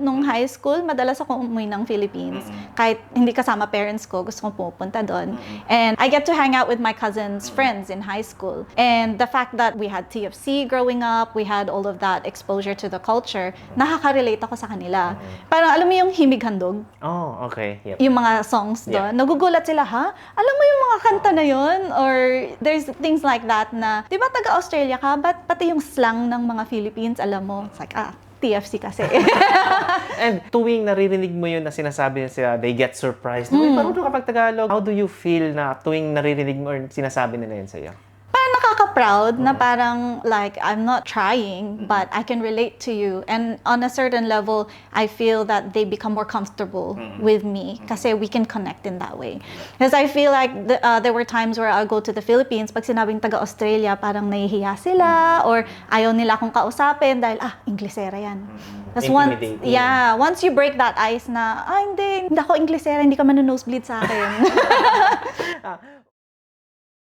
Nung high school, madalas ako umuwi ng Philippines. Kahit hindi kasama parents ko, gusto kong pupunta doon. And I get to hang out with my cousins' friends in high school. And the fact that we had TFC growing up, we had all of that exposure to the culture, nakaka-relate ako sa kanila. Parang alam mo yung himig handog? Oh, okay. Yep. Yung mga songs doon. Nagugulat sila, ha? Alam mo yung mga kanta na yun? Or there's things like that na, di ba taga-Australia ka? Ba't pati yung slang ng mga Philippines, alam mo? It's like, TFC kasi. And tuwing naririnig mo yun na sinasabi sila, they get surprised. Uy, marunong ka pag Tagalog. How do you feel na tuwing naririnig mo or sinasabi nila yun sa'yo? Parang nakaka-proud na parang like I'm not trying but I can relate to you, and on a certain level I feel that they become more comfortable with me kasi we can connect in that way. Because I feel like there were times where I'll go to the Philippines, pag sinabing taga-Australia parang nahihiya sila or ayaw nila akong kausapin dahil Inglesera yan. Tapos once you break that ice na hindi ako Inglesera, hindi ka manu-nosebleed sa akin.